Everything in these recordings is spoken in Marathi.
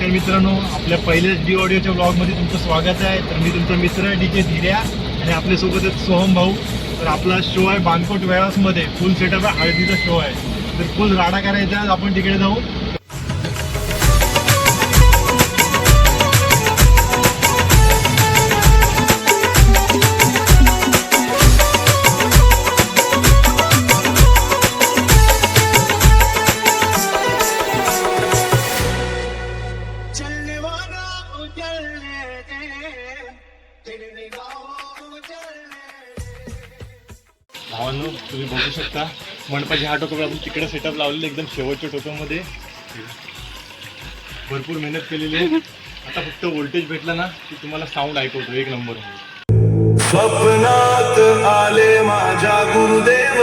नमस्कार मित्रांनो, आपल्या पहिल्याच डी ऑडिओच्या ब्लॉगमध्ये तुमचं स्वागत आहे. तर मी तुमचा मित्र DJ धीर्या आणि आपल्यासोबत आहेत सोहम भाऊ. तर आपला शो आहे बानकोट वेळासमध्ये, फुल सेटअप आहे, हळदीचा शो आहे. तर फुल राडा करायचा आहे, आपण तिकडे जाऊ. भावांनो, तुम्ही बघू शकता मंडपाची हा टोकावर आपण तिकडे सेटअप लावलेले, एकदम शेवटच्या टोकामध्ये भरपूर मेहनत केलेली आहे. आता फक्त व्होल्टेज भेटला ना की तुम्हाला साऊंड ऐकवतो एक नंबर. स्वप्नात आले माझ्या गुरुदेव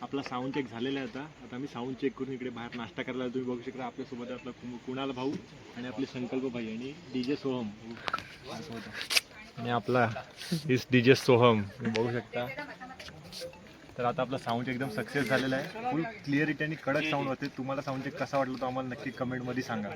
आपला साऊंड चेक झालेला आहे. आता आम्ही साऊंड चेक करून इकडे बाहेर नाश्ता करायला. तुम्ही बघू शकता आपल्यासोबत आपला कुणाल भाऊ आणि आपले संकल्प भाई आणि DJ सोहम आणि आपला इस DJ सोहम बघू शकता. तर आता आपला साऊंड एकदम सक्सेस झालेला आहे. फुल क्लिअरिटी आणि कडक साऊंड होते. तुम्हाला साऊंड चेक कसा वाटला तो आम्हाला नक्की कमेंटमध्ये सांगा.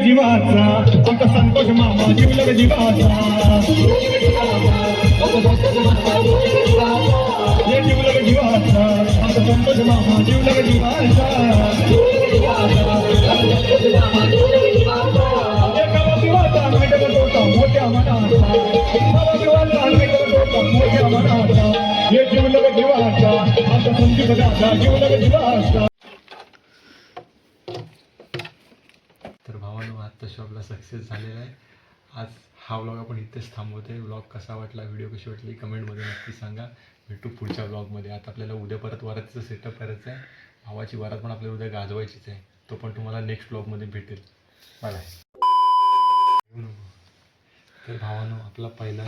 जीवाचा आमचा संतोष मामा जीवलग जीवाचा जीवलग जीवाचा आमचा संतोष मामा जीवलग जीवाचा मोठ्या मनाचा मोठ्या मनाचा हे जीवलग जीवाचा आमचा संतोष दादा जीवलग जीवाचा. तर भावानो, आजचा शो आपला सक्सेस झालेला आहे. आज हा व्लॉग आपण इथेच थांबवतोय. व्लॉग कसा वाटला, व्हिडिओ कशी वाटली कमेंटमध्ये नक्की सांगा. भेटू पुढच्या व्लॉगमध्ये. आता आपल्याला उद्या परत वरातीचं सेटअप करायचं आहे. भावाची वरात पण आपल्याला उद्या गाजवायचीच आहे. तो पण तुम्हाला नेक्स्ट व्लॉगमध्ये भेटेल. बाय. तर भावानो, आपला पहिला